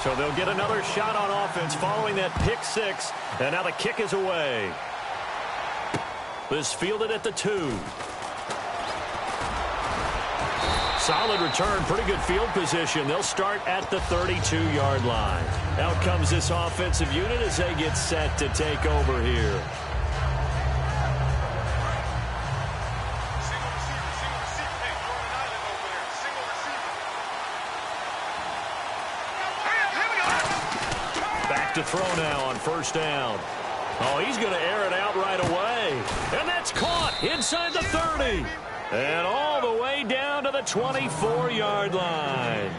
So they'll get another shot on offense following that pick six. And now the kick is away. This fielded at the 2. Solid return, pretty good field position. They'll start at the 32-yard line. Out comes this offensive unit as they get set to take over here. Back to throw now on first down. Oh, he's going to air it out right away. And that's caught inside the 30. And all the way down to the 24-yard line.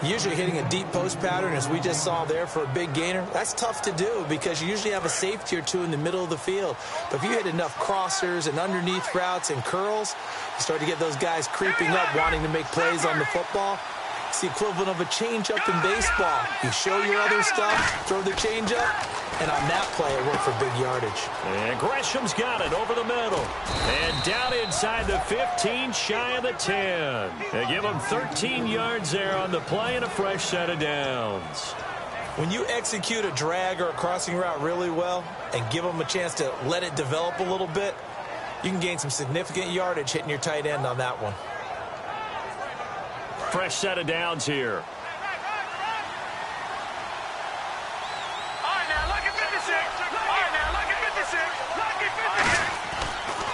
Usually hitting a deep post pattern, as we just saw there, for a big gainer, that's tough to do because you usually have a safety or two in the middle of the field. But if you hit enough crossers and underneath routes and curls, you start to get those guys creeping up, wanting to make plays on the football. It's the equivalent of a change-up in baseball. You show your other stuff, throw the change-up, and on that play, it worked for big yardage. And Gresham's got it over the middle. And down inside the 15, shy of the 10. They give him 13 yards there on the play and a fresh set of downs. When you execute a drag or a crossing route really well and give them a chance to let it develop a little bit, you can gain some significant yardage hitting your tight end on that one. Fresh set of downs here.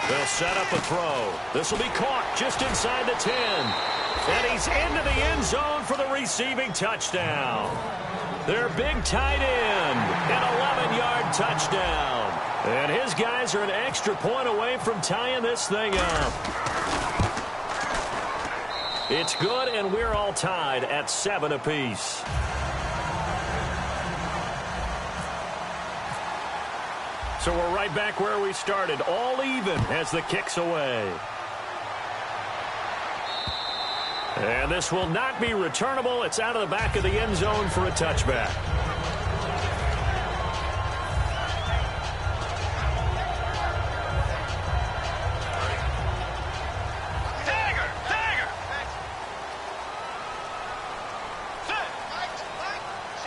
They'll set up a throw. This will be caught just inside the 10. And he's into the end zone for the receiving touchdown. Their big tight end, an 11-yard touchdown. And his guys are an extra point away from tying this thing up. It's good, and we're all tied at 7 apiece. So we're right back where we started, all even as the kick's away. And this will not be returnable. It's out of the back of the end zone for a touchback.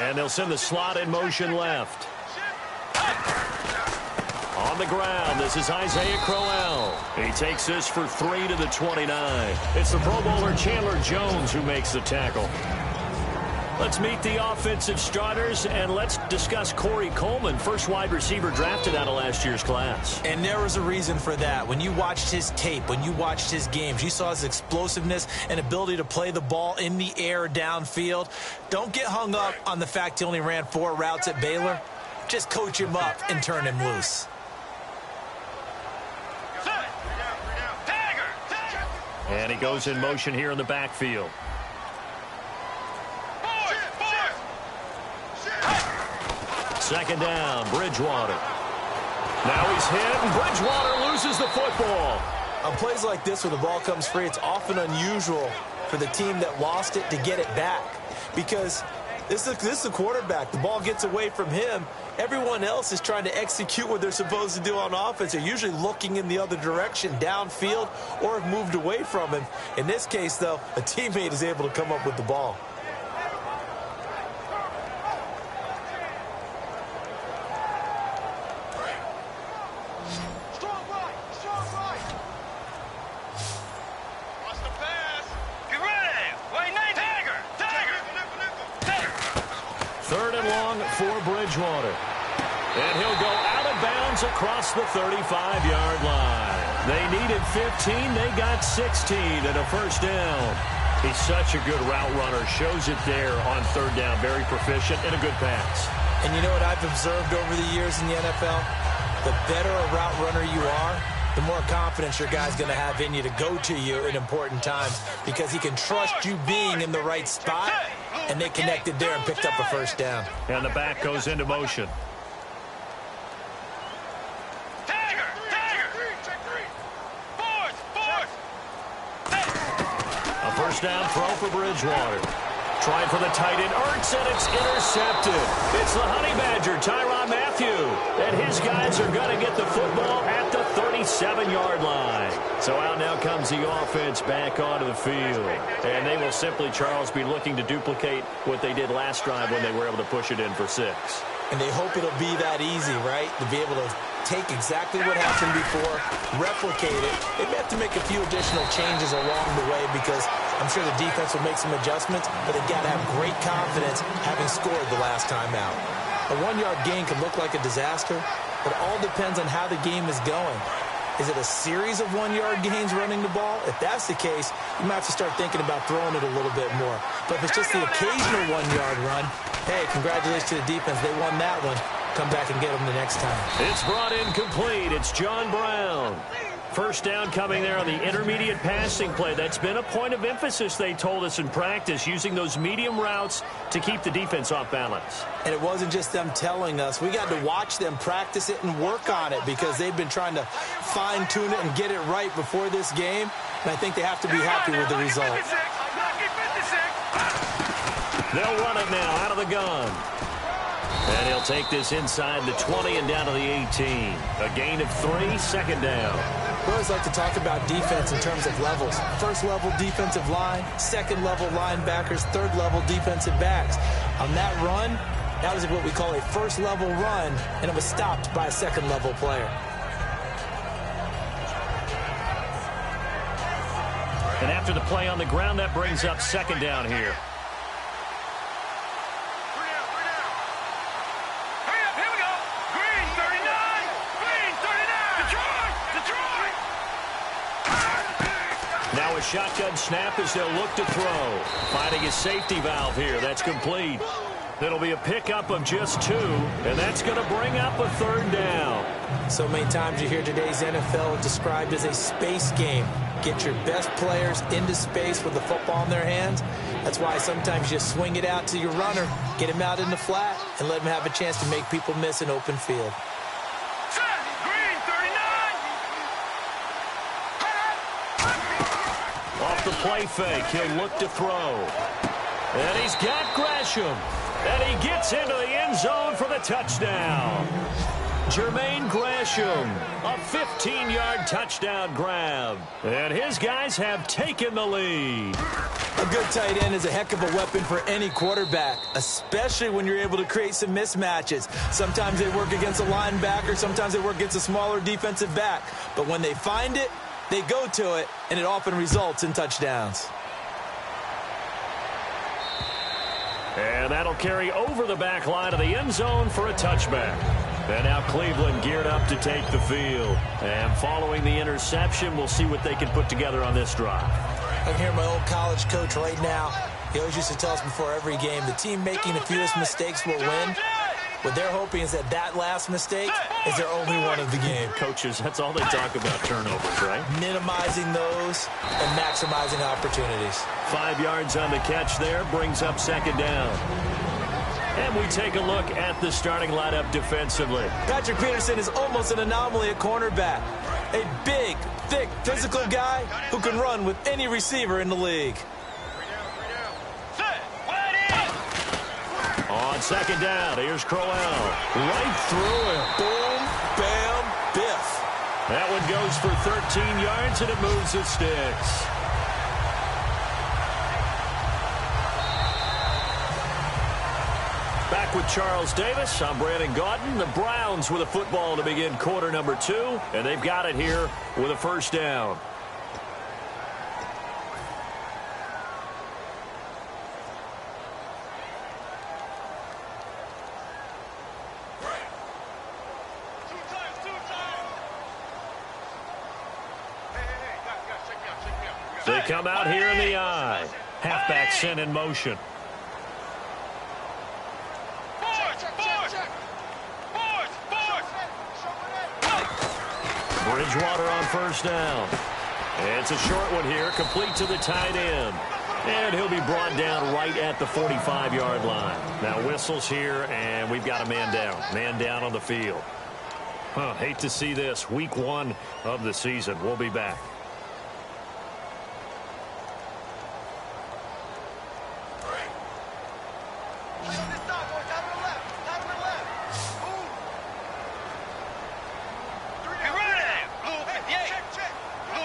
And they'll send the slot in motion left. On the ground, this is Isaiah Crowell. He takes this for 3 to the 29. It's the Pro Bowler Chandler Jones who makes the tackle. Let's meet the offensive starters, and let's discuss Corey Coleman, first wide receiver drafted out of last year's class. And there was a reason for that. When you watched his tape, when you watched his games, you saw his explosiveness and ability to play the ball in the air downfield. Don't get hung up on the fact he only ran 4 routes at Baylor. Just coach him up and turn him loose. And he goes in motion here in the backfield. Second down, Bridgewater. Now he's hit, and Bridgewater loses the football. On plays like this where the ball comes free, it's often unusual for the team that lost it to get it back. Because this is the quarterback. The ball gets away from him. Everyone else is trying to execute what they're supposed to do on offense. They're usually looking in the other direction, downfield, or have moved away from him. In this case, though, a teammate is able to come up with the ball. Bridgewater. And he'll go out of bounds across the 35-yard line. They needed 15. They got 16 and a first down. He's such a good route runner. Shows it there on third down. Very proficient and a good pass. And you know what I've observed over the years in the NFL? The better a route runner you are, the more confidence your guy's going to have in you to go to you in important times because he can trust you being in the right spot, and they connected there and picked up a first down. And the back goes into motion. A first down throw for Bridgewater. Trying for the tight end, Ertz, and it's intercepted. It's the Honey Badger, Tyrann Mathieu. And his guys are going to get the football at the 37-yard line. So out now comes the offense back onto the field. And they will simply, Charles, be looking to duplicate what they did last drive when they were able to push it in for 6. And they hope it'll be that easy, right? To be able to take exactly what happened before, replicate it. They may have to make a few additional changes along the way because I'm sure the defense will make some adjustments, but they've got to have great confidence having scored the last time out. A 1-yard gain can look like a disaster, but it all depends on how the game is going. Is it a series of 1-yard gains running the ball? If that's the case, you might have to start thinking about throwing it a little bit more. But if it's just the occasional 1-yard run, hey, congratulations to the defense. They won that one. Come back and get them the next time. It's brought in complete. It's John Brown. First down coming there on the intermediate passing play. That's been a point of emphasis, they told us in practice, using those medium routes to keep the defense off balance. And it wasn't just them telling us. We got to watch them practice it and work on it because they've been trying to fine-tune it and get it right before this game. And I think they have to be happy with the result. They'll run it now out of the gun. And he'll take this inside the 20 and down to the 18. A gain of 3, second down. We always like to talk about defense in terms of levels. First-level defensive line, second-level linebackers, third-level defensive backs. On that run, that was what we call a first-level run, and it was stopped by a second-level player. And after the play on the ground, that brings up second down here. Now a shotgun snap as they'll look to throw. Finding his safety valve here. That's complete. It'll be a pickup of just 2, and that's going to bring up a third down. So many times you hear today's NFL described as a space game. Get your best players into space with the football in their hands. That's why sometimes you swing it out to your runner, get him out in the flat, and let him have a chance to make people miss an open field. Off the play fake, he'll look to throw. And he's got Gresham. And he gets into the end zone for the touchdown. Jermaine Gresham, a 15-yard touchdown grab. And his guys have taken the lead. A good tight end is a heck of a weapon for any quarterback, especially when you're able to create some mismatches. Sometimes they work against a linebacker, sometimes they work against a smaller defensive back. But when they find it, they go to it, and it often results in touchdowns. And that'll carry over the back line of the end zone for a touchback. And now Cleveland geared up to take the field. And following the interception, we'll see what they can put together on this drive. I can hear my old college coach right now. He always used to tell us before every game, the team making the fewest mistakes will win. What they're hoping is that last mistake is their only one of the game. Coaches, that's all they talk about, turnovers, right? Minimizing those and maximizing opportunities. 5 yards on the catch there, brings up second down. And we take a look at the starting lineup defensively. Patrick Peterson is almost an anomaly at cornerback. A big, thick, physical guy who can run with any receiver in the league. On second down, here's Crowell. Right through it. Boom, bam, biff. That one goes for 13 yards, and it moves the sticks. Back with Charles Davis, I'm Brandon Gaudin. The Browns with a football to begin quarter number 2, and they've got it here with a first down. They come out here in the eye. Halfback sent in motion. Bridgewater on first down. It's a short one here, complete to the tight end. And he'll be brought down right at the 45-yard line. Now whistles here, and we've got a man down. Man down on the field. Hate to see this. Week 1 of the season. We'll be back.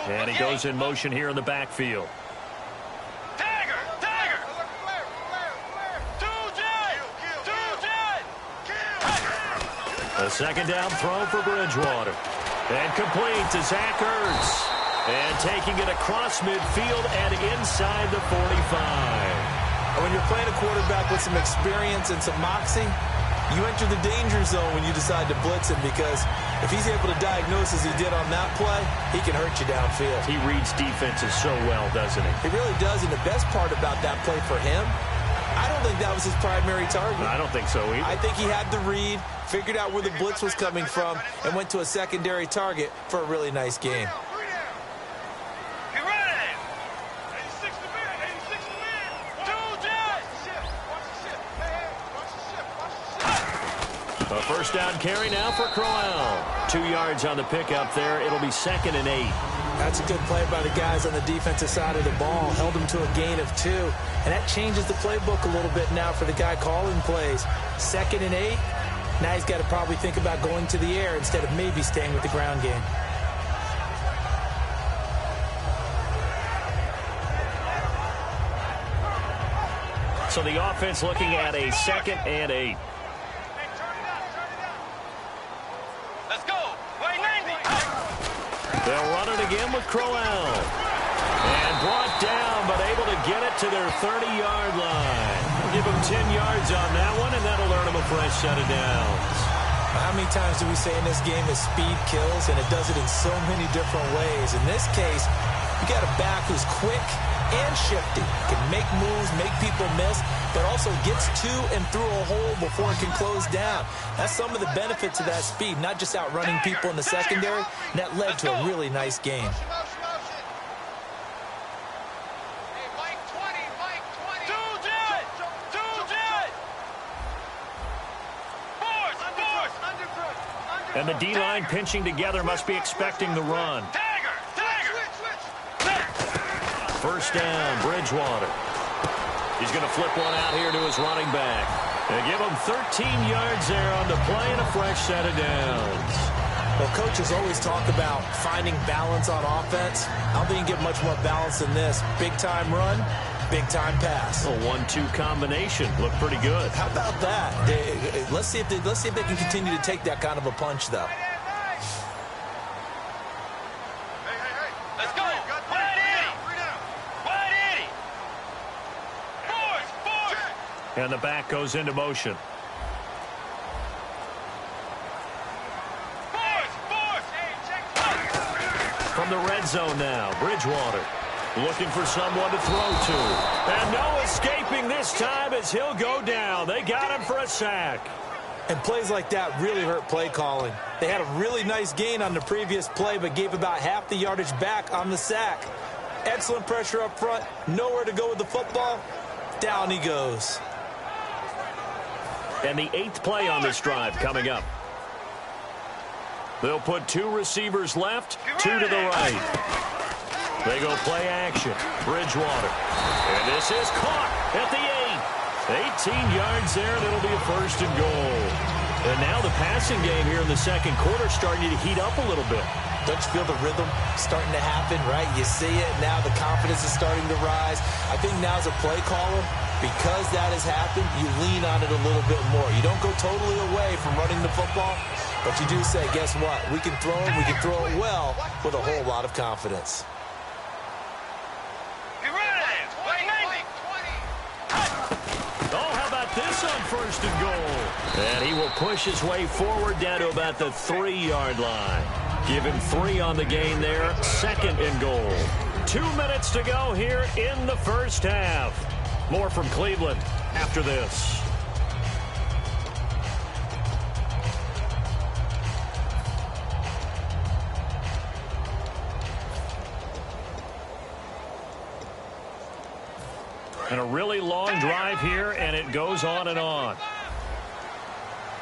And he goes in motion here in the backfield. A second down throw for Bridgewater. And complete to Zach Ertz. And taking it across midfield and inside the 45. When you're playing a quarterback with some experience and some moxie, you enter the danger zone when you decide to blitz him, because if he's able to diagnose as he did on that play, he can hurt you downfield. He reads defenses so well, doesn't he? He really does, and the best part about that play for him, I don't think that was his primary target. I don't think so either. I think he had the read, figured out where the blitz was coming from, and went to a secondary target for a really nice game. A first down carry now for Crowell. 2 yards on the pickup there. It'll be 2nd and 8. That's a good play by the guys on the defensive side of the ball. Held him to a gain of 2. And that changes the playbook a little bit now for the guy calling plays. 2nd and 8. Now he's got to probably think about going to the air instead of maybe staying with the ground game. So the offense looking at a 2nd and 8. They'll run it again with Crowell. And brought down, but able to get it to their 30-yard line. Give them 10 yards on that one, and that'll earn them a fresh set of downs. How many times do we say in this game that speed kills, and it does it in so many different ways? In this case, you got a back who's quick and shifty, can make moves, make people miss, but also gets to and through a hole before it can close down. That's some of the benefits of that speed, not just outrunning people in the secondary. And that led to a really nice game. And the D-line pinching together must be expecting the run. First down, Bridgewater. He's going to flip one out here to his running back. They give him 13 yards there on the play and a fresh set of downs. Well, coaches always talk about finding balance on offense. I don't think you can get much more balance than this. Big-time run, big-time pass. A 1-2 combination. Looked pretty good. How about that? Let's see if they can continue to take that kind of a punch, though. And the back goes into motion. From the red zone now, Bridgewater looking for someone to throw to. And no escaping this time as he'll go down. They got him for a sack. And plays like that really hurt play calling. They had a really nice gain on the previous play, but gave about half the yardage back on the sack. Excellent pressure up front. Nowhere to go with the football. Down he goes. And the 8th play on this drive coming up. They'll put 2 receivers left, 2 to the right. They go play action. Bridgewater. And this is caught at the 8. 18 yards there, and it'll be a first and goal. And now the passing game here in the second quarter starting to heat up a little bit. Don't you feel the rhythm starting to happen, right? You see it. Now the confidence is starting to rise. I think now as a play caller, because that has happened, you lean on it a little bit more. You don't go totally away from running the football, but you do say, guess what? We can throw it, we can throw it well with a whole lot of confidence. Oh, how about this on first and goal? And he will push his way forward down to about the 3-yard line. Give him 3 on the gain there. 2nd and goal. 2 minutes to go here in the first half. More from Cleveland after this. And a really long drive here, and it goes on and on.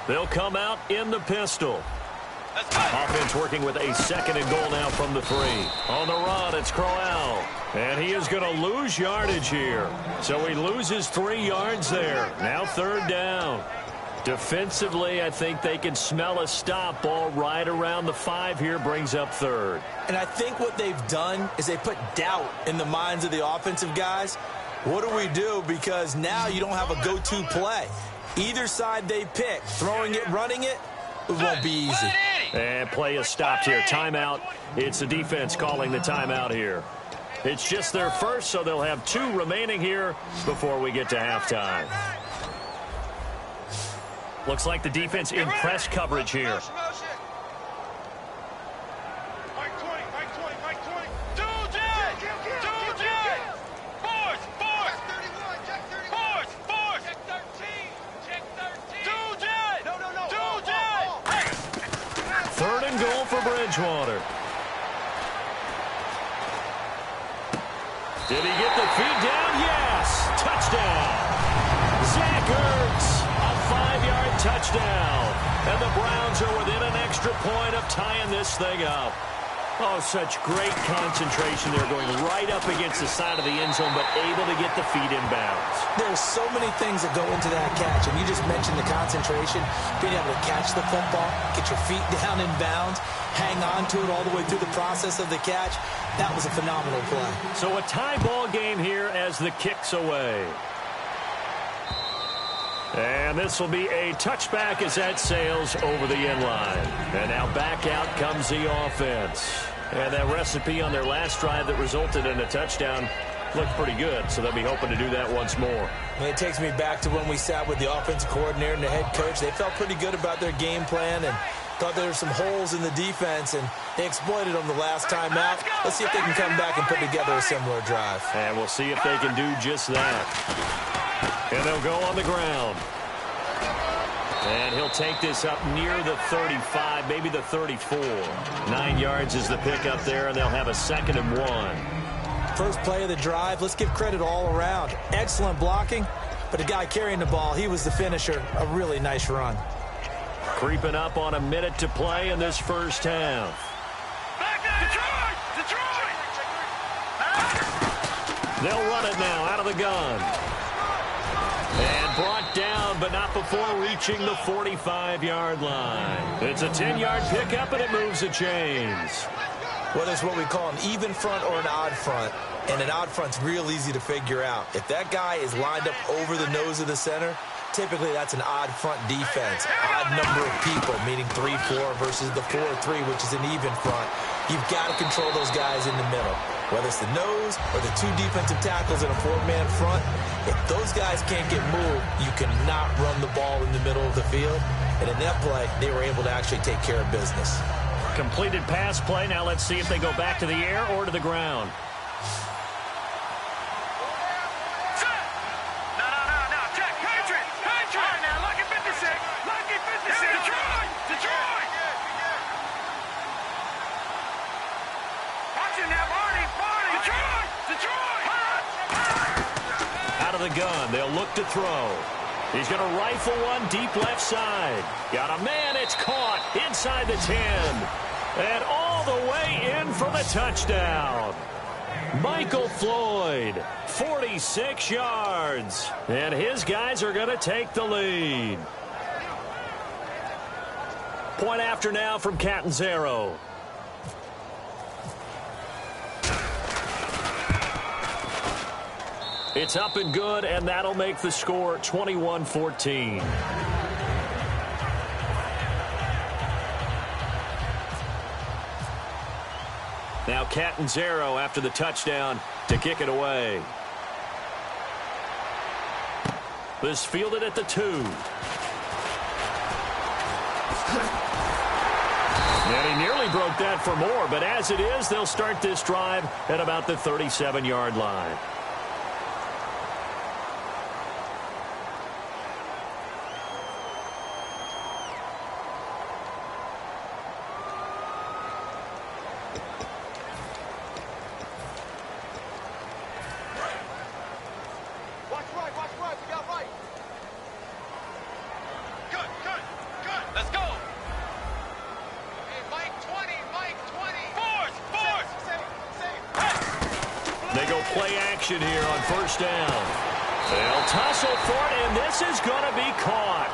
They'll come out in the pistol. Offense working with a 2nd and goal now from the 3. On the run, it's Crowell. And he is going to lose yardage here. So he loses 3 yards there. Now 3rd down. Defensively, I think they can smell a stop. Ball right around the 5 here, brings up third. And I think what they've done is they put doubt in the minds of the offensive guys. What do we do? Because now you don't have a go-to play. Either side they pick, throwing it, running it, it won't be easy. And play is stopped here. Timeout. It's the defense calling the timeout here. It's just their first, so they'll have 2 remaining here before we get to halftime. Looks like the defense in press coverage here. Third and goal for Bridgewater. Did he get the feed down? Yes! Touchdown! Zach Ertz, a 5-yard touchdown. And the Browns are within an extra point of tying this thing up. Oh, such great concentration. They're going right up against the side of the end zone, but able to get the feet in bounds. There's so many things that go into that catch, and you just mentioned the concentration, being able to catch the football, get your feet down in bounds, hang on to it all the way through the process of the catch. That was a phenomenal play. So a tie ball game here as the kick's away. And this will be a touchback as that sails over the end line. And now back out comes the offense. And that recipe on their last drive that resulted in a touchdown looked pretty good, so they'll be hoping to do that once more. And it takes me back to when we sat with the offensive coordinator and the head coach. They felt pretty good about their game plan and thought there were some holes in the defense, and they exploited them the last time out. Let's see if they can come back and put together a similar drive. And we'll see if they can do just that. And they'll go on the ground. And he'll take this up near the 35, maybe the 34. 9 yards is the pickup there, and they'll have a 2nd and 1. First play of the drive, let's give credit all around. Excellent blocking, but the guy carrying the ball, he was the finisher. A really nice run. Creeping up on a minute to play in this first half. They'll run it now out of the gun. And brought down, but not before reaching the 45-yard line. It's a 10-yard pickup, and it moves the chains. Well, it's what we call an even front or an odd front. And an odd front's real easy to figure out. If that guy is lined up over the nose of the center, typically that's an odd front defense. Odd number of people, meaning 3-4 versus the 4-3, which is an even front. You've got to control those guys in the middle. Whether it's the nose or the 2 defensive tackles in a 4-man front, if those guys can't get moved, you cannot run the ball in the middle of the field. And in that play, they were able to actually take care of business. Completed pass play. Now let's see if they go back to the air or to the ground. Out of the gun, they'll look to throw. He's going to rifle one deep left side. Got a man, it's caught inside the 10. And all the way in for the touchdown. Michael Floyd, 46 yards. And his guys are going to take the lead. Point after now from Catanzaro. It's up and good, and that'll make the score 21-14. Now Catanzaro after the touchdown to kick it away. This fielded at the 2. And he nearly broke that for more, but as it is, they'll start this drive at about the 37-yard line. They go play action here on first down. They'll tussle for it, and this is going to be caught.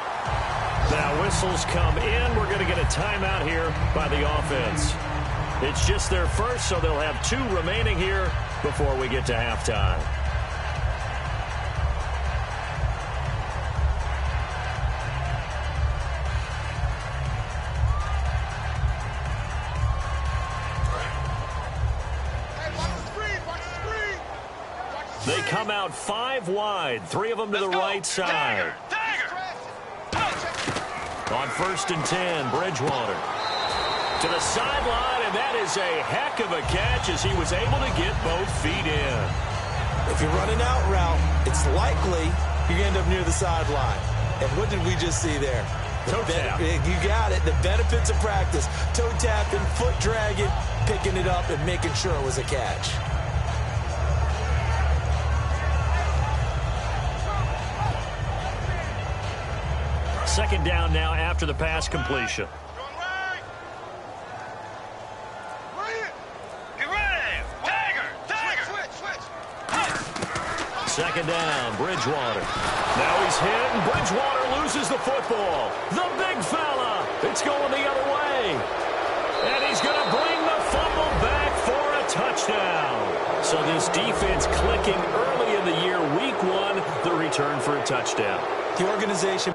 Now whistles come in. We're going to get a timeout here by the offense. It's just their first, so they'll have 2 remaining here before we get to halftime. They come out 5 wide, 3 of them to the right side. On 1st and 10, Bridgewater. To the sideline, and that is a heck of a catch as he was able to get both feet in. If you're running out route, it's likely you end up near the sideline. And what did we just see there? Toe tap. You got it. The benefits of practice. Toe tapping, foot dragging, picking it up, and making sure it was a catch. Second down now after the pass completion. Second down, Bridgewater. Now he's hit, and Bridgewater loses the football. The big fella. It's going the other way. And he's going to bring the fumble back for a touchdown. So this defense clicking early in the year, week 1, the return for a touchdown. The organization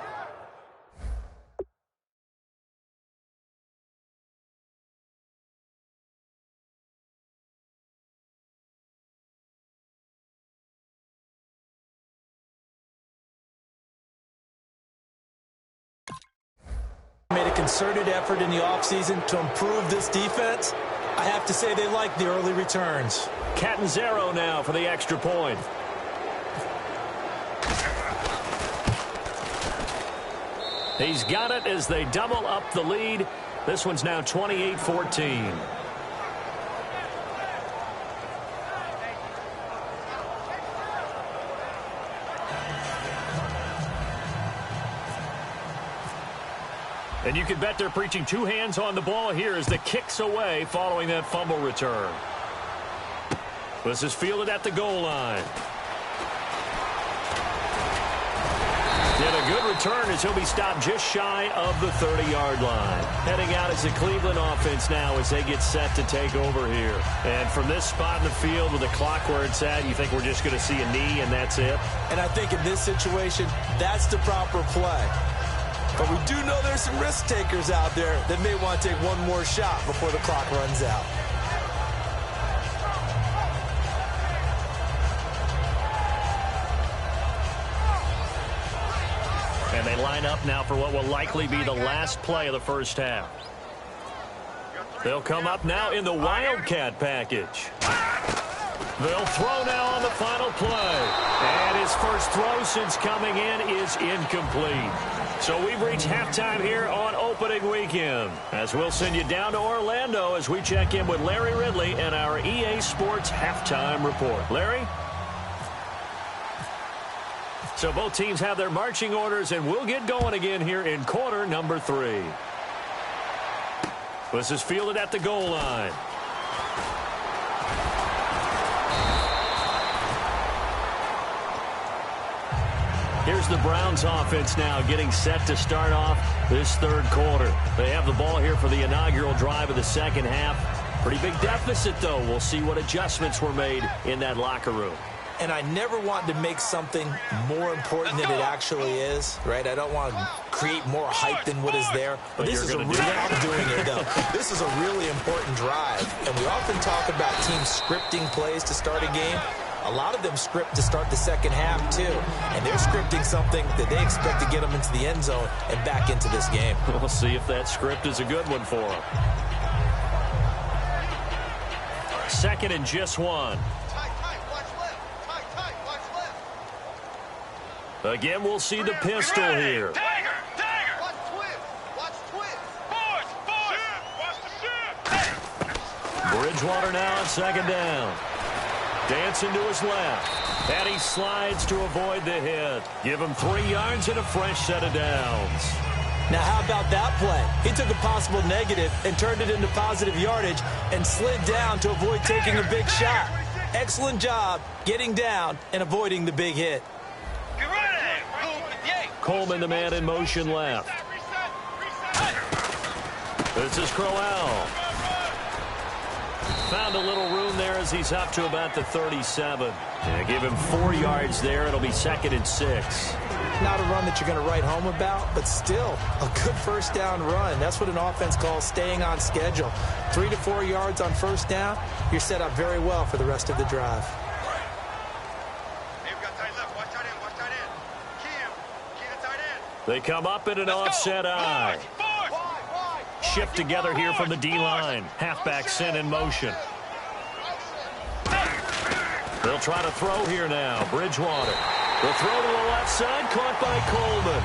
made a concerted effort in the offseason to improve this defense. I have to say they like the early returns. Catanzaro now for the extra point. He's got it as they double up the lead. This one's now 28-14. And you can bet they're preaching 2 hands on the ball here as the kick's away following that fumble return. This is fielded at the goal line. And a good return as he'll be stopped just shy of the 30-yard line. Heading out as the Cleveland offense now as they get set to take over here. And from this spot in the field with the clock where it's at, you think we're just going to see a knee and that's it? And I think in this situation, that's the proper play. But we do know there's some risk takers out there that may want to take one more shot before the clock runs out. And they line up now for what will likely be the last play of the first half. They'll come up now in the Wildcat package. They'll throw now on the final play. And his first throw since coming in is incomplete. So we've reached halftime here on opening weekend. As we'll send you down to Orlando as we check in with Larry Ridley and our EA Sports halftime report. Larry? So both teams have their marching orders, and we'll get going again here in quarter number 3. This is fielded at the goal line. Here's the Browns offense now getting set to start off this third quarter. They have the ball here for the inaugural drive of the second half. Pretty big deficit, though. We'll see what adjustments were made in that locker room. And I never want to make something more important than it actually is, right? I don't want to create more hype than what is there. But this is a really, I'm doing it, though. This is a really important drive. And we often talk about teams scripting plays to start a game. A lot of them script to start the second half, too. And they're scripting something that they expect to get them into the end zone and back into this game. We'll see if that script is a good one for them. Second and just 1. Again, we'll see the pistol here. Bridgewater now on second down. Dancing to his left. And he slides to avoid the hit. Give him 3 yards and a fresh set of downs. Now, how about that play? He took a possible negative and turned it into positive yardage and slid down to avoid taking a big shot. Excellent job getting down and avoiding the big hit. Coleman, the man in motion left. This is Crowell. Found a little room there as he's up to about the 37. Yeah, give him 4 yards there. It'll be 2nd and 6. Not a run that you're going to write home about, but still a good first down run. That's what an offense calls staying on schedule. 3 to 4 yards on first down, you're set up very well for the rest of the drive. They come up in an offset eye. Shift together here from the D-line. Halfback sent in motion. They'll try to throw here now. Bridgewater. The throw to the left side, caught by Coleman.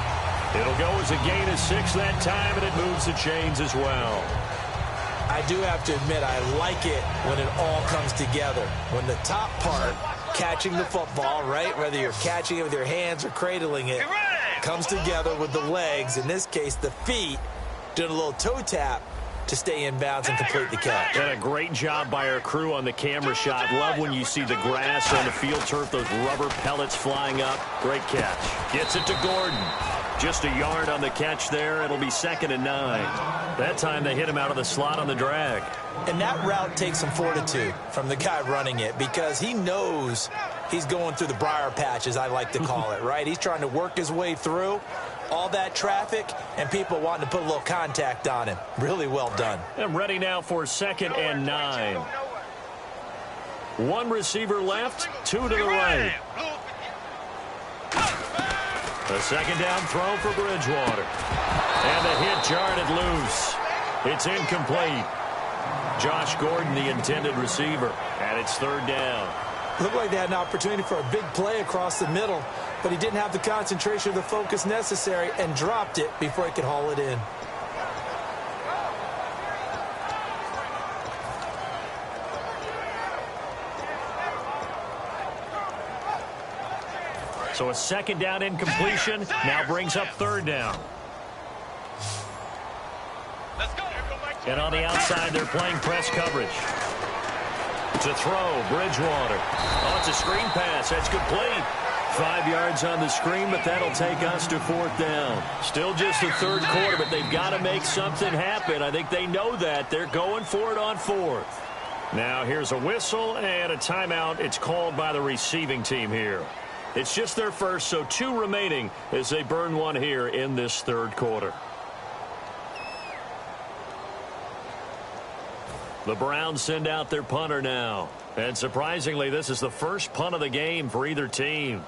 It'll go as a gain of 6 that time, and it moves the chains as well. I do have to admit, I like it when it all comes together. When the top part, catching the football, right, whether you're catching it with your hands or cradling it, comes together with the legs, in this case the feet, doing a little toe tap to stay in bounds and complete the catch. And a great job by our crew on the camera shot. Love when you see the grass on the field turf, those rubber pellets flying up. Great catch. Gets it to Gordon. Just a yard on the catch there. It'll be 2nd and 9. That time they hit him out of the slot on the drag. And that route takes some fortitude from the guy running it because he knows he's going through the briar patch, as I like to call it, right? He's trying to work his way through all that traffic and people wanting to put a little contact on him. Really well done. And ready now for 2nd and 9. 1 receiver left, 2 to the right. A second down throw for Bridgewater. And the hit jarred it loose. It's incomplete. Josh Gordon, the intended receiver, and it's 3rd down. Looked like they had an opportunity for a big play across the middle, but he didn't have the concentration or the focus necessary and dropped it before he could haul it in. So a 2nd down incompletion now brings up 3rd down. And on the outside, they're playing press coverage. To throw, Bridgewater. Oh, it's a screen pass. That's complete. 5 yards on the screen, but that'll take us to 4th down. Still just the 3rd quarter, but they've got to make something happen. I think they know that. They're going for it on 4th. Now here's a whistle and a timeout. It's called by the receiving team here. It's just their first, so 2 remaining as they burn 1 here in this 3rd quarter. The Browns send out their punter now. And surprisingly, this is the first punt of the game for either team.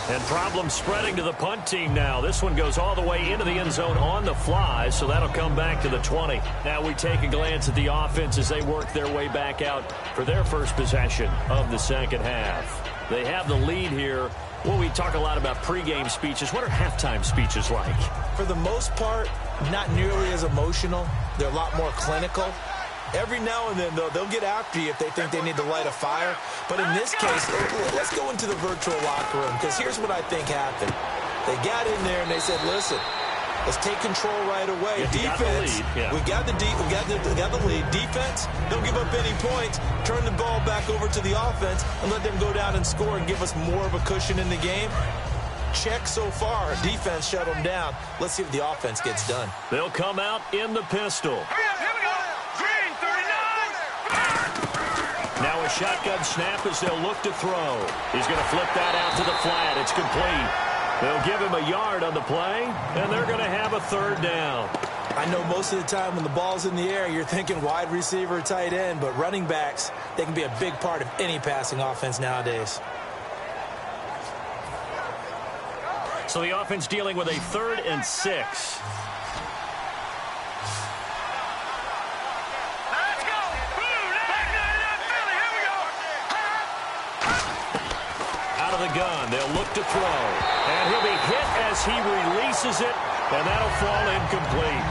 And problems spreading to the punt team now. This one goes all the way into the end zone on the fly, so that'll come back to the 20. Now we take a glance at the offense as they work their way back out for their first possession of the 2nd half. They have the lead here. Well, we talk a lot about pregame speeches. What are halftime speeches like? For the most part, not nearly as emotional. They're a lot more clinical. Every now and then, though, they'll get after you if they think they need to light a fire. But in this case, let's go into the virtual locker room, because here's what I think happened. They got in there and they said, listen, let's take control right away. Defense, we got the lead. Defense, don't give up any points. Turn the ball back over to the offense and let them go down and score and give us more of a cushion in the game. Check so far. Defense shut them down. Let's see if the offense gets done. They'll come out in the pistol. Now a shotgun snap as they'll look to throw. He's going to flip that out to the flat. It's complete. They'll give him a yard on the play, and they're going to have a 3rd down. I know most of the time when the ball's in the air, you're thinking wide receiver, tight end, but running backs, they can be a big part of any passing offense nowadays. So the offense dealing with a 3rd and 6. Out of the gun, they'll look to throw. And he'll be hit as he releases it, and that'll fall incomplete.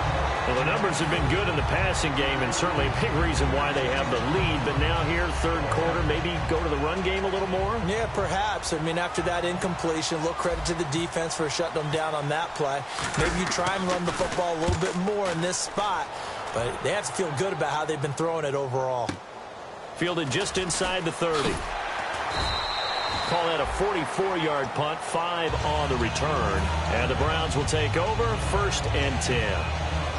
Well, the numbers have been good in the passing game, and certainly a big reason why they have the lead. But now here, 3rd quarter, maybe go to the run game a little more? Yeah, perhaps. I mean, after that incompletion, a little credit to the defense for shutting them down on that play. Maybe you try and run the football a little bit more in this spot, but they have to feel good about how they've been throwing it overall. Fielded just inside the 30. Call that a 44-yard punt, 5 on the return. And the Browns will take over, 1st and 10.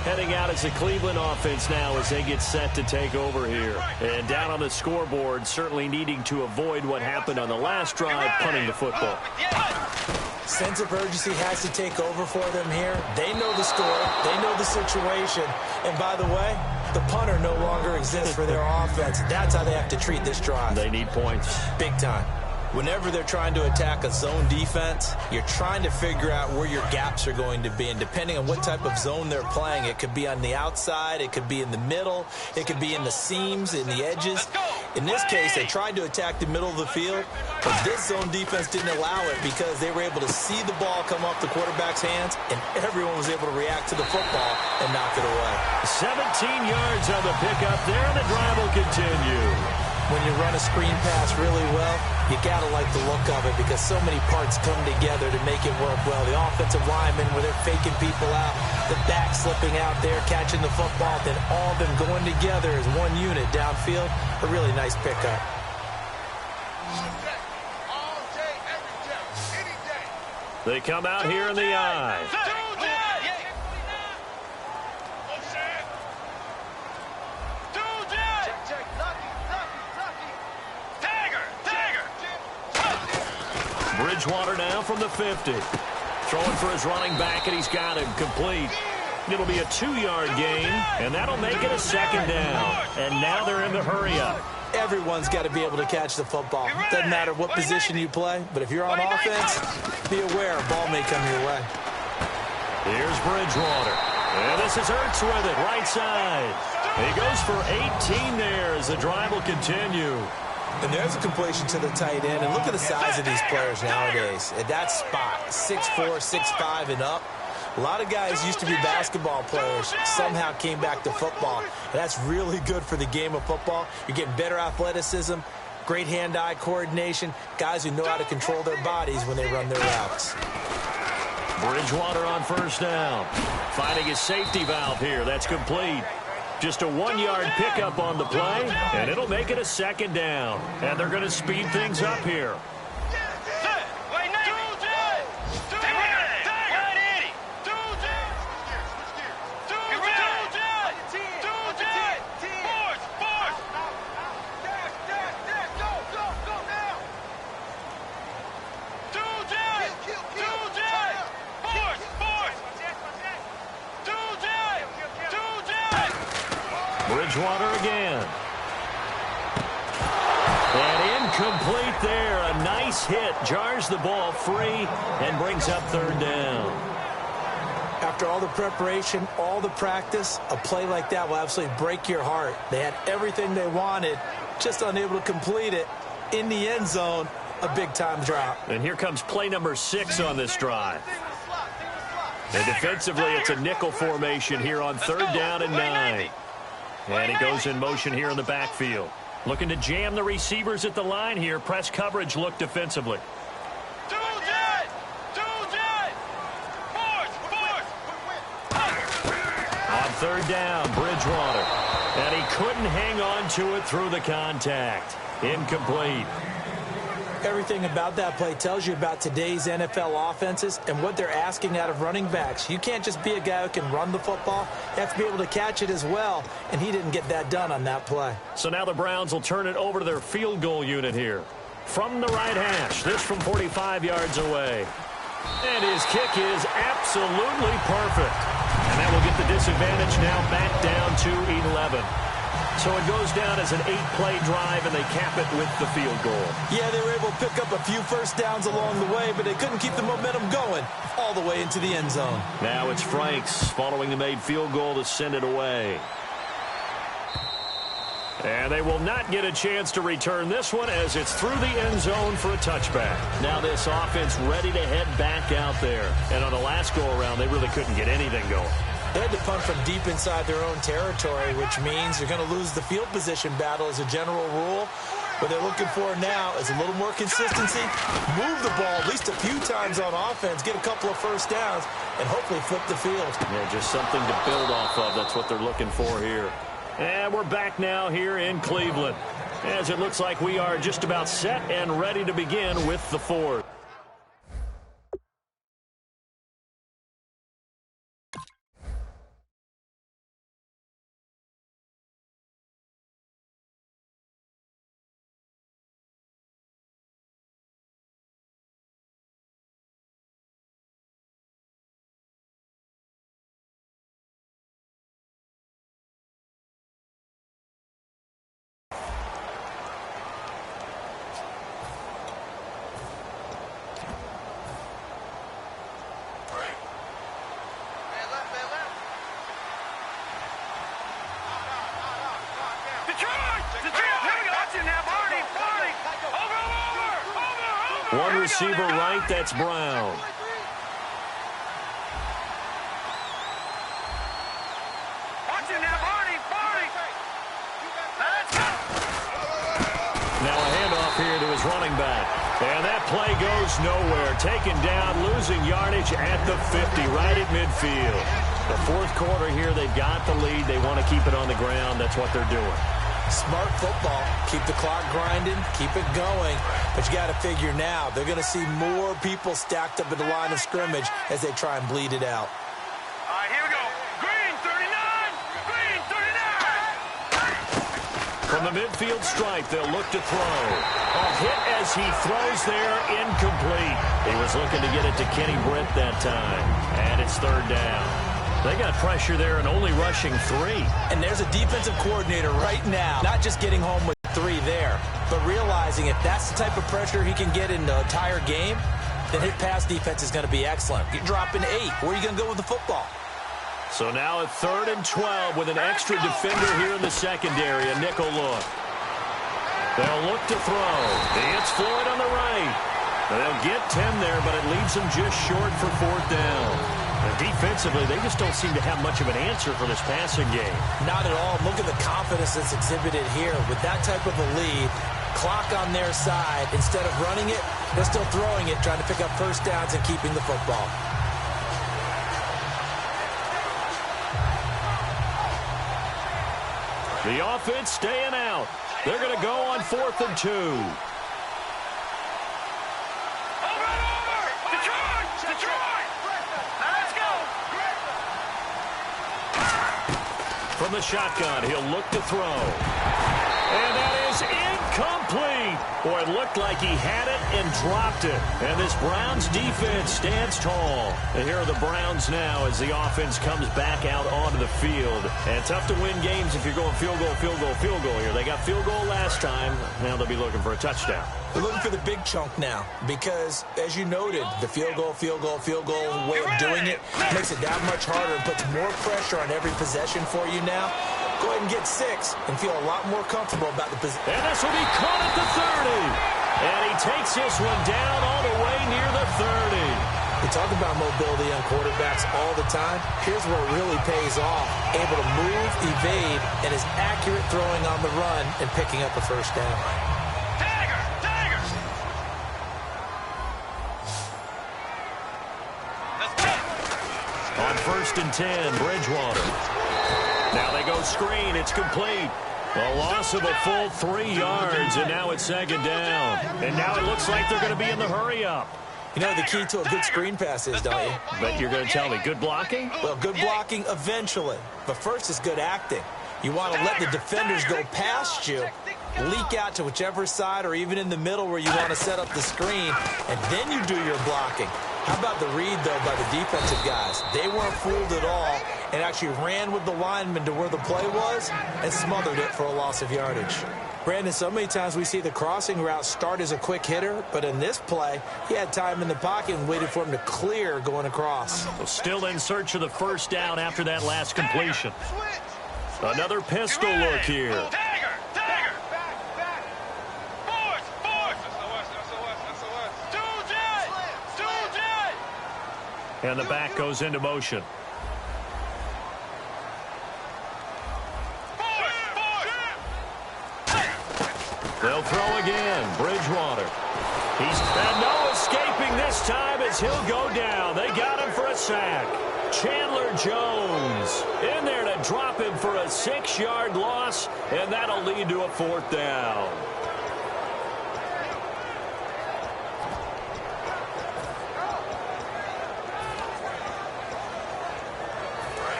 Heading out as the Cleveland offense now as they get set to take over here. And down on the scoreboard, certainly needing to avoid what happened on the last drive, punting the football. Sense of urgency has to take over for them here. They know the score. They know the situation. And by the way, the punter no longer exists for their offense. That's how they have to treat this drive. They need points. Big time. Whenever they're trying to attack a zone defense, you're trying to figure out where your gaps are going to be. And depending on what type of zone they're playing, it could be on the outside, it could be in the middle, it could be in the seams, in the edges. In this case, they tried to attack the middle of the field, but this zone defense didn't allow it because they were able to see the ball come off the quarterback's hands, and everyone was able to react to the football and knock it away. 17 yards on the pickup there, and the drive will continue. When you run a screen pass really well, you got to like the look of it because so many parts come together to make it work well. The offensive linemen, where they're faking people out, the back slipping out there, catching the football, then all of them going together as one unit downfield. A really nice pickup. They come out here in the eye. Bridgewater now from the 50. Throwing for his running back, and he's got him complete. It'll be a 2-yard gain, and that'll make it a 2nd down. And now they're in the hurry-up. Everyone's got to be able to catch the football. Doesn't matter what position you play, but if you're on offense, be aware a ball may come your way. Here's Bridgewater. And this is Ertz with it, right side. He goes for 18 there as the drive will continue. And there's a completion to the tight end. And look at the size of these players nowadays. At that spot, 6'4", 6'5", and up. A lot of guys used to be basketball players, somehow came back to football. And that's really good for the game of football. You're getting better athleticism, great hand-eye coordination, guys who know how to control their bodies when they run their routes. Bridgewater on 1st down. Finding his safety valve here. That's complete. Just a 1-yard pickup on the play, and it'll make it a 2nd down. And they're going to speed things up here. Bridgewater again. And incomplete there. A nice hit. Jars the ball free and brings up 3rd down. After all the preparation, all the practice, a play like that will absolutely break your heart. They had everything they wanted, just unable to complete it. In the end zone, a big-time drop. And here comes play number 6 on this drive. And defensively, it's a nickel formation here on 3rd down and 9. And he goes in motion here in the backfield. Looking to jam the receivers at the line here. Press coverage look defensively. On 3rd down, Bridgewater. And he couldn't hang on to it through the contact. Incomplete. Everything about that play tells you about today's NFL offenses and what they're asking out of running backs. You can't just be a guy who can run the football. You have to be able to catch it as well, and he didn't get that done on that play. So now the Browns will turn it over to their field goal unit here. From the right hash, this from 45 yards away. And his kick is absolutely perfect. And that will get the disadvantage now back down to 11. So it goes down as an 8-play drive, and they cap it with the field goal. Yeah, they were able to pick up a few first downs along the way, but they couldn't keep the momentum going all the way into the end zone. Now it's Franks following the made field goal to send it away. And they will not get a chance to return this one as it's through the end zone for a touchback. Now this offense ready to head back out there. And on the last go-around, they really couldn't get anything going. They had to punt from deep inside their own territory, which means they're going to lose the field position battle as a general rule. What they're looking for now is a little more consistency, move the ball at least a few times on offense, get a couple of first downs, and hopefully flip the field. Yeah, just something to build off of. That's what they're looking for here. And we're back now here in Cleveland, as it looks like we are just about set and ready to begin with the fourth. One receiver right, that's Brown. Now a handoff here to his running back. And that play goes nowhere. Taken down, losing yardage at the 50, right at midfield. The fourth quarter here, they've got the lead. They want to keep it on the ground. That's what they're doing. Smart football. Keep the clock grinding. Keep it going. But you got to figure now, they're going to see more people stacked up at the line of scrimmage as they try and bleed it out. All right, here we go. Green 39. Green 39. From the midfield stripe, they'll look to throw. A hit as he throws there, incomplete. He was looking to get it to Kenny Britt that time. And it's third down. They got pressure there and only rushing 3. And there's a defensive coordinator right now, not just getting home with 3 there, but realizing if that's the type of pressure he can get in the entire game, then his pass defense is going to be excellent. You're dropping 8. Where are you going to go with the football? So now at 3rd and 12 with an extra defender here in the secondary, a nickel look. They'll look to throw. It's Floyd on the right. They'll get 10 there, but it leaves them just short for 4th down. And defensively, they just don't seem to have much of an answer for this passing game. Not at all. Look at the confidence that's exhibited here. With that type of a lead, clock on their side, instead of running it, they're still throwing it, trying to pick up first downs and keeping the football. The offense staying out. They're going to go on 4th and 2. From the shotgun, he'll look to throw. And that is incomplete. Boy, it looked like he had it and dropped it. And this Browns defense stands tall. And here are the Browns now as the offense comes back out onto the field. And tough to win games if you're going field goal, field goal, field goal here. They got field goal last time. Now they'll be looking for a touchdown. They're looking for the big chunk now because, as you noted, the field goal way of doing it makes it that much harder and puts more pressure on every possession for you now. Go ahead and get 6 and feel a lot more comfortable about the position. And this will be caught at the 30. And he takes this one down all the way near the 30. We talk about mobility on quarterbacks all the time. Here's where it really pays off. Able to move, evade, and is accurate throwing on the run and picking up a first down. On 1st and 10, Bridgewater. Now they go screen. It's complete. A loss of a full 3 yards, and now it's 2nd down. And now it looks like they're going to be in the hurry-up. You know the key to a good screen pass is, don't you? Bet you're going to tell me good blocking? Well, good blocking eventually. But first is good acting. You want to let the defenders go past you, leak out to whichever side or even in the middle where you want to set up the screen, and then you do your blocking. How about the read, though, by the defensive guys? They weren't fooled at all and actually ran with the lineman to where the play was and smothered it for a loss of yardage. Brandon, so many times we see the crossing route start as a quick hitter, but in this play, he had time in the pocket and waited for him to clear going across. So still in search of the first down after that last completion. Another pistol look here. And the back goes into motion. They'll throw again. Bridgewater. And no escaping this time as he'll go down. They got him for a sack. Chandler Jones in there to drop him for a 6-yard loss, and that'll lead to a 4th down.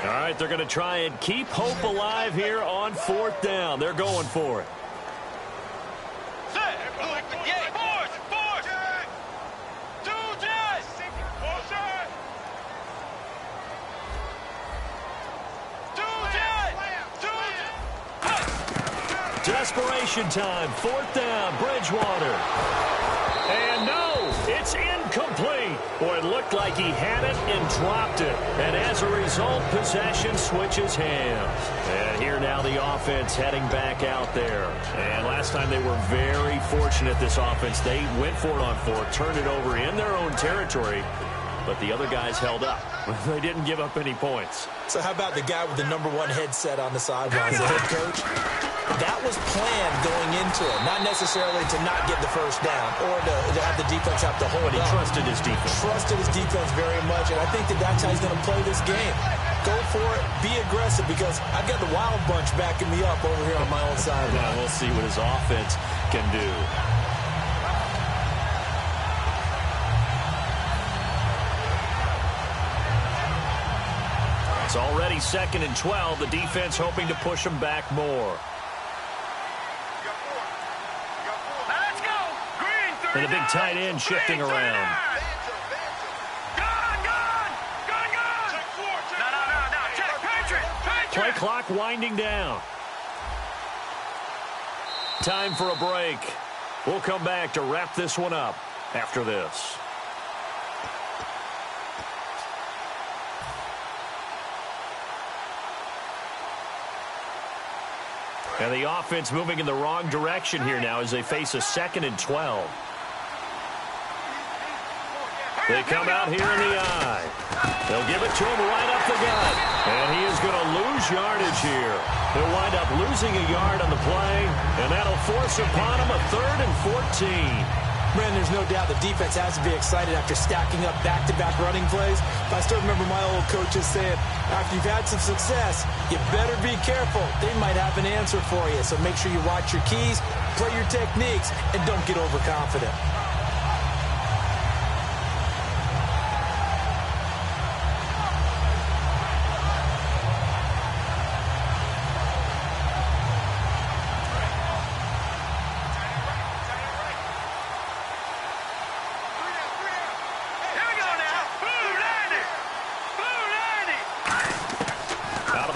All right, they're going to try and keep hope alive here on 4th down. They're going for it. Desperation time, 4th down, Bridgewater. And no, it's incomplete. Boy, it looked like he had it and dropped it. And as a result, possession switches hands. And here now the offense heading back out there. And last time they were very fortunate, this offense. They went for it on 4th, turned it over in their own territory. But the other guys held up. They didn't give up any points. So how about the guy with the #1 headset on the sidelines, the head coach? That was planned going into it, not necessarily to not get the first down or to have the defense have to hold But he up. trusted his defense. Trusted his defense very much, and I think that's how he's going to play this game. Go for it, be aggressive, because I've got the wild bunch backing me up over here on my own side. Now we'll see what his offense can do. It's already 2nd and 12. The defense hoping to push them back more. Let's go. Green 39. And the big tight end shifting around. Gone. Check 4. No. Check. Patriot. Play clock winding down. Time for a break. We'll come back to wrap this one up after this. And the offense moving in the wrong direction here now as they face a 2nd and 12. They come out here in the eye. They'll give it to him right up the gut. And he is going to lose yardage here. He'll wind up losing a yard on the play, and that'll force upon him a 3rd and 14. Man, there's no doubt the defense has to be excited after stacking up back-to-back running plays. But I still remember my old coaches saying, after you've had some success, you better be careful. They might have an answer for you. So make sure you watch your keys, play your techniques, and don't get overconfident.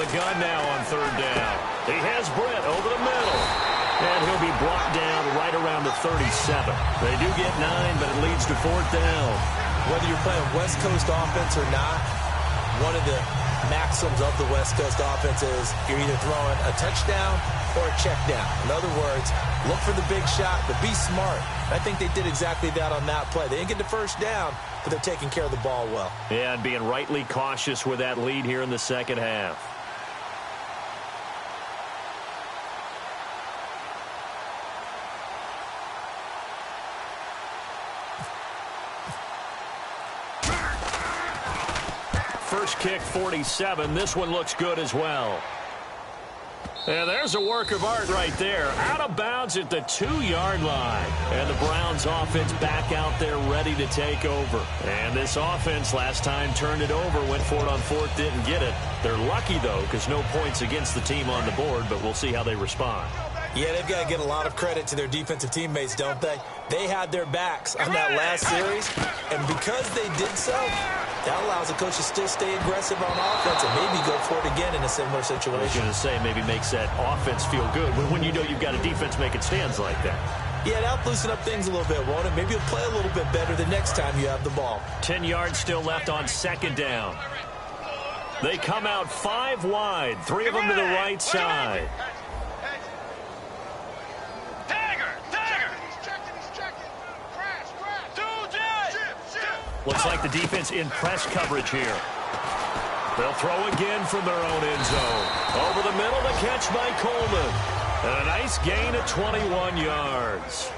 Gun now on 3rd down. He has Brett over the middle. And he'll be brought down right around the 37. They do get 9, but it leads to 4th down. Whether you're playing West Coast offense or not, one of the maxims of the West Coast offense is you're either throwing a touchdown or a check down. In other words, look for the big shot, but be smart. I think they did exactly that on that play. They didn't get the first down, but they're taking care of the ball well. Yeah, and being rightly cautious with that lead here in the 2nd half. First kick, 47. This one looks good as well. And there's a work of art right there. Out of bounds at the 2-yard line. And the Browns offense back out there ready to take over. And this offense last time turned it over, went for it on 4th, didn't get it. They're lucky, though, because no points against the team on the board, but we'll see how they respond. Yeah, they've got to get a lot of credit to their defensive teammates, don't they? They had their backs on that last series, and because they did so, that allows the coach to still stay aggressive on offense and maybe go for it again in a similar situation. I was going to say, maybe makes that offense feel good when you know you've got a defense making stands like that. Yeah, that'll loosen up things a little bit, won't it? Maybe you'll play a little bit better the next time you have the ball. 10 yards still left on 2nd down. They come out 5 wide, 3 of them to the right side. Looks like the defense in press coverage here. They'll throw again from their own end zone. Over the middle, the catch by Coleman. And a nice gain of 21 yards.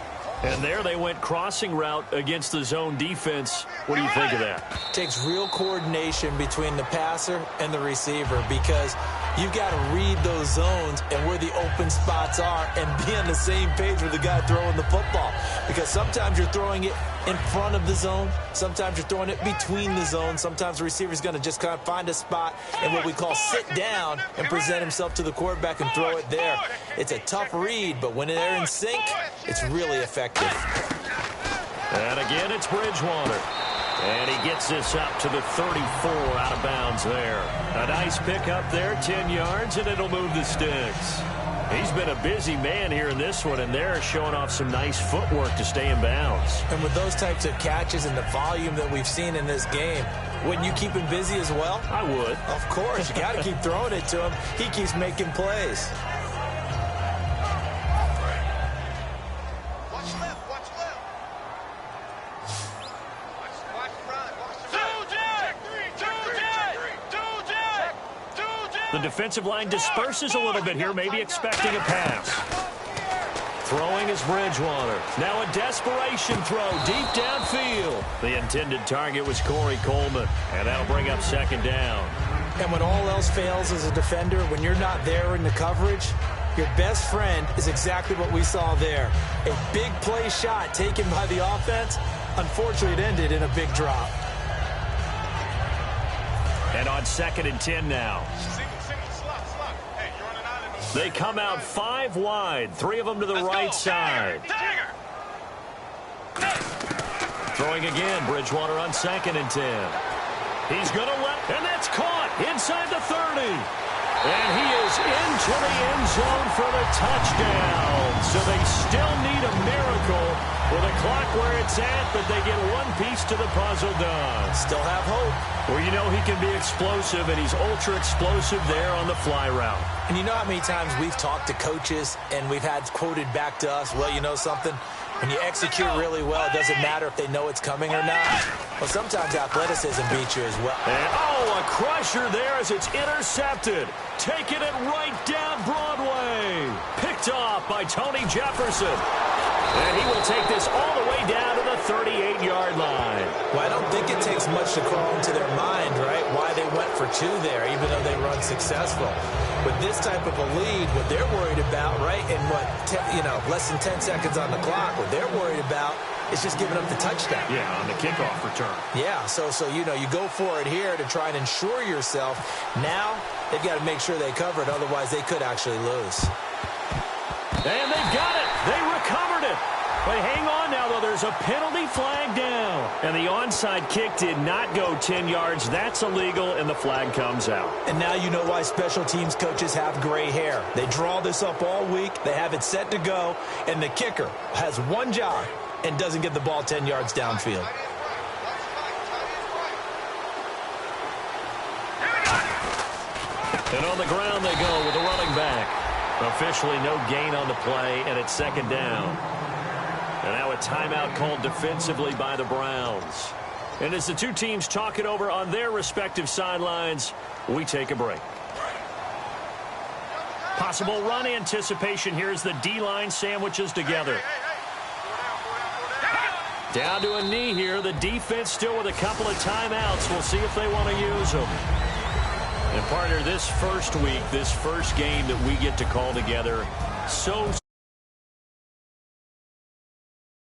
And there they went crossing route against the zone defense. What do you think of that? Takes real coordination between the passer and the receiver because you've got to read those zones and where the open spots are and be on the same page with the guy throwing the football. Because sometimes you're throwing it in front of the zone. Sometimes you're throwing it between the zones. Sometimes the receiver's going to just kind of find a spot and what we call sit down and present himself to the quarterback and throw it there. It's a tough read, but when they're in sync, it's really effective. And again, it's Bridgewater. And he gets this up to the 34 out of bounds there. A nice pick up there, 10 yards, and it'll move the sticks. He's been a busy man here in this one, and they're showing off some nice footwork to stay in bounds. And with those types of catches and the volume that we've seen in this game, wouldn't you keep him busy as well? I would. Of course. You got to keep throwing it to him. He keeps making plays. The defensive line disperses a little bit here, maybe expecting a pass. Throwing is Bridgewater. Now a desperation throw deep downfield. The intended target was Corey Coleman, and that'll bring up second down. And when all else fails as a defender, when you're not there in the coverage, your best friend is exactly what we saw there. A big play shot taken by the offense. Unfortunately, it ended in a big drop. And on 2nd and 10 now. They come out 5 wide, 3 of them to the right side. Throwing again, Bridgewater on 2nd and 10. He's going to and that's caught inside the 30. And he is into the end zone for the touchdown. So they still need a miracle with a clock where it's at, but they get one piece to the puzzle done. Still have hope. Well, you know he can be explosive, and he's ultra-explosive there on the fly route. And you know how many times we've talked to coaches and we've had quoted back to us, well, you know something? When you execute really well, it doesn't matter if they know it's coming or not. Well, sometimes athleticism beats you as well. And, oh, a crusher there as it's intercepted. Taking it right down Broadway. Picked off by Tony Jefferson. And he will take this all the way down to the 38-yard line. Well, I don't think it takes much to crawl into their mind, right, why they went for 2 there, even though they were unsuccessful. With this type of a lead, what they're worried about, right, and less than 10 seconds on the clock, what they're worried about is just giving up the touchdown. Yeah, on the kickoff return. Yeah, so you go for it here to try and ensure yourself. Now they've got to make sure they cover it, otherwise they could actually lose. And they've got it. They recovered it. But hang on now, though. There's a penalty flag down. And the onside kick did not go 10 yards. That's illegal, and the flag comes out. And now you know why special teams coaches have gray hair. They draw this up all week. They have it set to go. And the kicker has one job and doesn't get the ball 10 yards downfield. And on the ground they go with the running back. Officially no gain on the play, and it's 2nd down. And now a timeout called defensively by the Browns. And as the two teams talk it over on their respective sidelines, we take a break. Possible run anticipation here as the D-line sandwiches together. Down to a knee here. The defense still with a couple of timeouts. We'll see if they want to use them. And partner, this first week, this first game that we get to call together, so